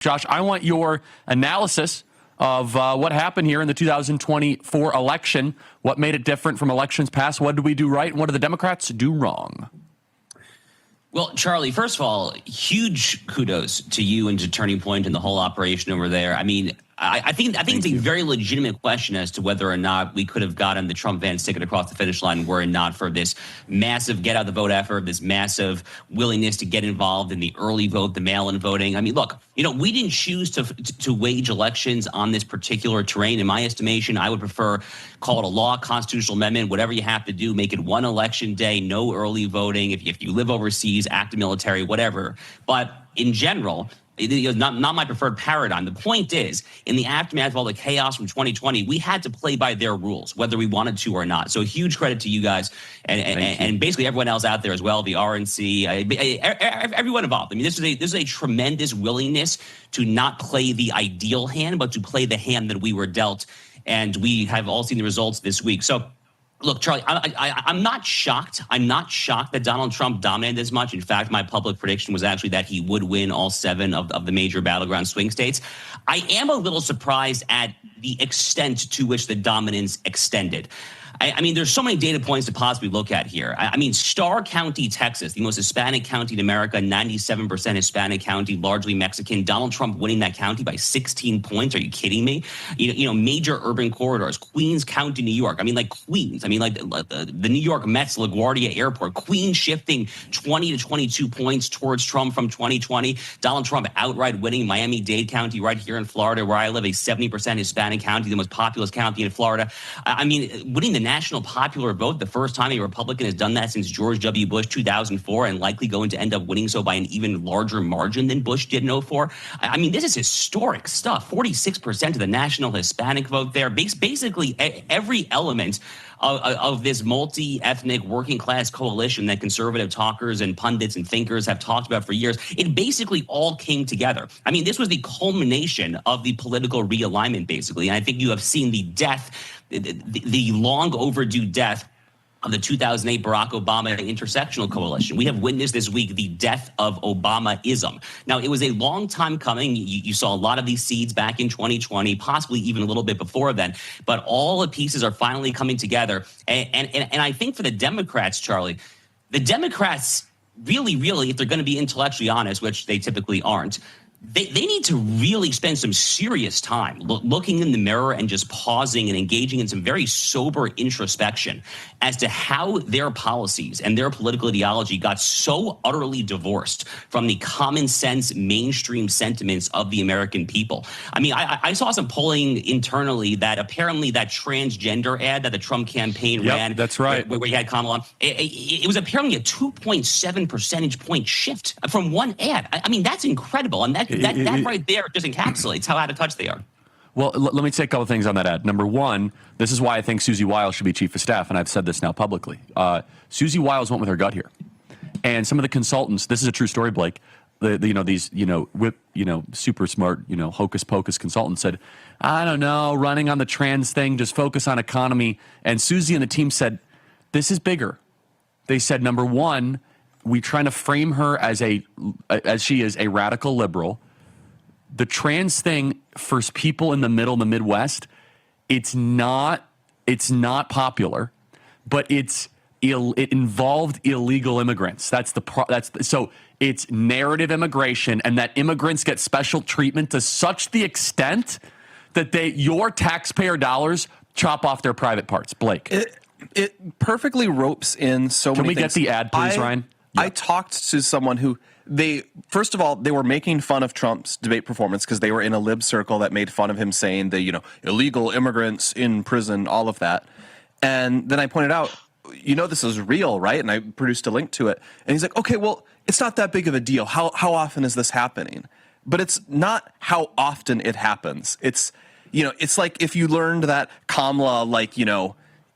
Josh, I want your analysis of what happened here in the 2024 election. What made it different from elections past? What did we do right? And what did the Democrats do wrong? Well, Charlie, first of all, huge kudos to you and to Turning Point and the whole operation over there. I mean, I think it's a very legitimate question as to whether or not we could have gotten the Trump-Vance ticket across the finish line were it not for this massive get out the vote effort, this massive willingness to get involved in the early vote, the mail-in voting. I mean, look, we didn't choose to wage elections on this particular terrain. In my estimation, I would prefer call it a law, constitutional amendment, whatever you have to do, make it one election day, no early voting. If you live overseas, active military, whatever. But in general, not my preferred paradigm. The point is, in the aftermath of all the chaos from 2020, we had to play by their rules, whether we wanted to or not. So huge credit to you guys and basically everyone else out there as well, the RNC, everyone involved. I mean, this is a tremendous willingness to not play the ideal hand, but to play the hand that we were dealt. And we have all seen the results this week. So, look, Charlie, I'm not shocked. I'm not shocked that Donald Trump dominated as much. In fact, my public prediction was actually that he would win all 7 of the major battleground swing states. I am a little surprised at the extent to which the dominance extended. I mean, there's so many data points to possibly look at here. I mean, Starr County, Texas, the most Hispanic county in America, 97% Hispanic county, largely Mexican. Donald Trump winning that county by 16 points. Are you kidding me? Major urban corridors, Queens County, New York. I mean, like Queens. I mean, like the New York Mets LaGuardia Airport. Queens shifting 20 to 22 points towards Trump from 2020. Donald Trump outright winning Miami-Dade County right here in Florida, where I live, a 70% Hispanic county, the most populous county in Florida. I mean, winning the national popular vote, the first time a Republican has done that since George W. Bush 2004, and likely going to end up winning so by an even larger margin than Bush did in 04. I mean, this is historic stuff. 46% of the national Hispanic vote there. Basically, every element of this multi-ethnic working class coalition that conservative talkers and pundits and thinkers have talked about for years, it basically all came together. I mean, this was the culmination of the political realignment, basically. And I think you have seen the death, the long overdue death of the 2008 Barack Obama intersectional coalition. We have witnessed this week the death of Obamaism. Now, it was a long time coming. You saw a lot of these seeds back in 2020, possibly even a little bit before then. But all the pieces are finally coming together. And I think for the Democrats, Charlie, the Democrats really, if they're going to be intellectually honest, which they typically aren't, they need to really spend some serious time looking in the mirror and just pausing and engaging in some very sober introspection as to how their policies and their political ideology got so utterly divorced from the common sense mainstream sentiments of the American people. I mean, I saw some polling internally that apparently that transgender ad that the Trump campaign ran. That's right. Where he had Kamala, it was apparently a 2.7 percentage point shift from one ad. I mean, that's incredible. And that right there just encapsulates how out of touch they are. Well, let me say a couple of things on that ad. Number one, this is why I think Susie Wiles should be chief of staff, and I've said this now publicly. Susie Wiles went with her gut here, and some of the consultants. This is a true story, Blake. These super smart hocus pocus consultants said, I don't know, running on the trans thing, just focus on economy. And Susie and the team said, this is bigger. They said, number one, we trying to frame her as she is a radical liberal. The trans thing for people in the middle, the Midwest, it's not popular, but it involved illegal immigrants. So it's narrative immigration, and that immigrants get special treatment to such the extent that your taxpayer dollars chop off their private parts. Blake, it perfectly ropes in so many things. Can we get the ad, please, Ryan? I talked to someone who first of all, they were making fun of Trump's debate performance because they were in a lib circle that made fun of him saying the, illegal immigrants in prison, all of that. And then I pointed out, this is real, right? And I produced a link to it. And he's like, okay, well, it's not that big of a deal. How often is this happening? But it's not how often it happens. It's, it's like if you learned that Kamala,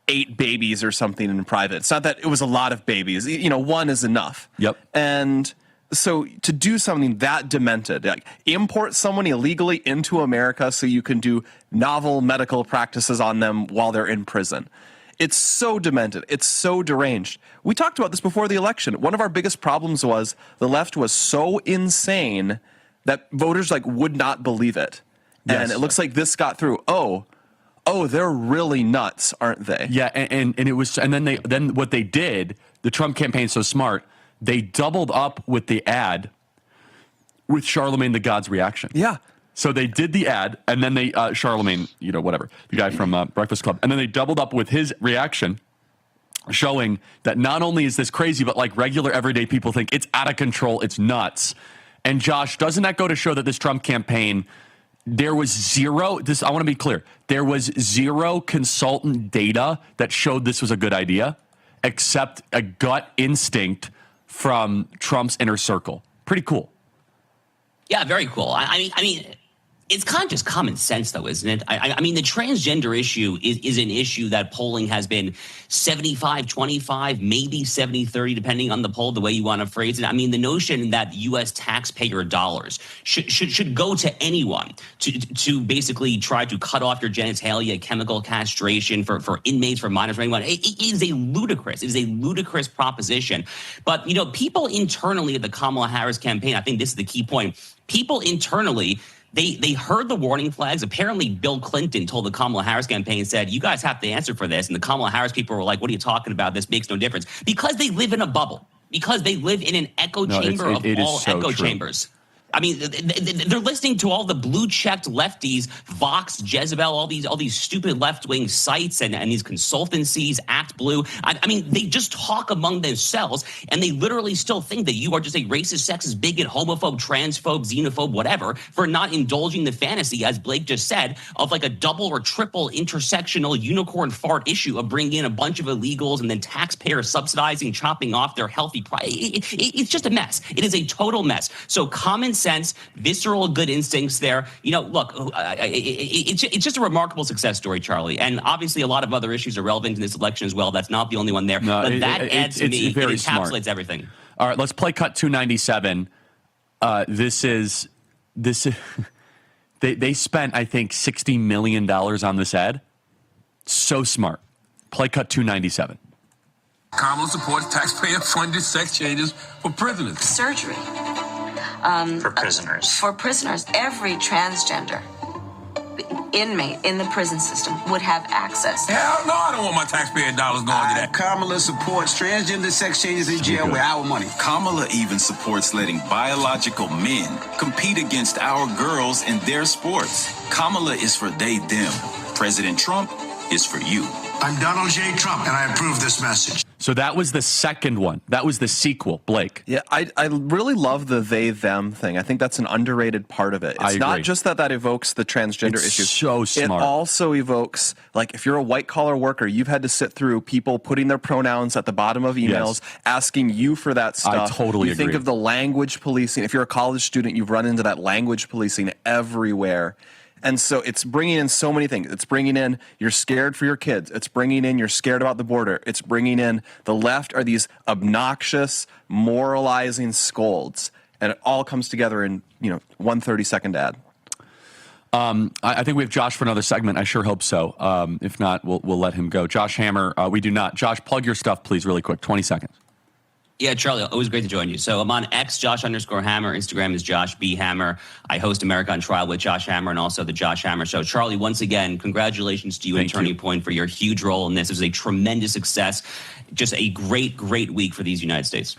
8 babies or something in private. It's not that it was a lot of babies. 1 is enough. Yep. And so to do something that demented, like import someone illegally into America so you can do novel medical practices on them while they're in prison. It's so demented. It's so deranged. We talked about this before the election. One of our biggest problems was the left was so insane that voters like would not believe it. And Yes. it looks like this got through. Oh, they're really nuts, aren't they? Yeah, and it was, and then what they did, the Trump campaign's so smart, they doubled up with the ad with Charlemagne the God's reaction. Yeah. So they did the ad, and then they Charlemagne, whatever, the guy from Breakfast Club, and then they doubled up with his reaction, showing that not only is this crazy, but like regular everyday people think it's out of control, it's nuts. And Josh, doesn't that go to show that this Trump campaign, there was zero, I want to be clear, there was zero consultant data that showed this was a good idea, except a gut instinct from Trump's inner circle. Pretty cool. Yeah, very cool. I mean, it's kind of just common sense, though, isn't it? I mean, the transgender issue is an issue that polling has been 75-25, maybe 70-30, depending on the poll, the way you want to phrase it. I mean, the notion that U.S. taxpayer dollars should go to anyone to basically try to cut off your genitalia, chemical castration for inmates, for minors, for anyone, it is a ludicrous proposition. But, people internally at the Kamala Harris campaign, I think this is the key point, people internally, They heard the warning flags. Apparently, Bill Clinton told the Kamala Harris campaign, said, you guys have to answer for this. And the Kamala Harris people were like, what are you talking about? This makes no difference. Because they live in a bubble. Because they live in an echo chamber of all echo chambers. I mean, they're listening to all the blue-checked lefties, Vox, Jezebel, all these stupid left-wing sites and these consultancies, Act Blue. I mean, they just talk among themselves, and they literally still think that you are just a racist, sexist, bigot, homophobe, transphobe, xenophobe, whatever, for not indulging the fantasy, as Blake just said, of like a double or triple intersectional unicorn fart issue of bringing in a bunch of illegals and then taxpayers subsidizing, chopping off their healthy price. It's just a mess. It is a total mess. So common sense, visceral good instincts there. Look, it's just a remarkable success story, Charlie. And obviously a lot of other issues are relevant in this election as well. That's not the only one there. No, but that adds to me, it very encapsulates smart. everything. All right, let's play cut 297. This is they spent, I think, $60 million on this ad. So smart. Play cut 297. Kamala supports taxpayer-funded sex changes for prisoners. Surgery. For prisoners. For prisoners, every transgender inmate in the prison system would have access. Hell no, I don't want my taxpayer dollars going to that. Kamala supports transgender sex changes in jail with our money. Kamala even supports letting biological men compete against our girls in their sports. Kamala is for they, them. President Trump is for you. I'm Donald J. Trump, and I approve this message. So that was the second one. That was the sequel, Blake. Yeah, I really love the they-them thing. I think that's an underrated part of it. It's not just that evokes the transgender issue. So smart. It also evokes, like, if you're a white-collar worker, you've had to sit through people putting their pronouns at the bottom of emails, asking you for that stuff. I totally agree. You think of the language policing. If you're a college student, you've run into that language policing everywhere. And so it's bringing in so many things. It's bringing in you're scared for your kids. It's bringing in you're scared about the border. It's bringing in the left are these obnoxious, moralizing scolds. And it all comes together in, 1 30-second ad. I think we have Josh for another segment. I sure hope so. If not, we'll let him go. Josh Hammer, we do not. Josh, plug your stuff, please, really quick. 20 seconds. Yeah, Charlie, always great to join you. So I'm on X, Josh_Hammer. Instagram is Josh B. Hammer. I host America on Trial with Josh Hammer and also the Josh Hammer Show. Charlie, once again, congratulations to you and Turning Point for your huge role in this. It was a tremendous success. Just a great, great week for these United States.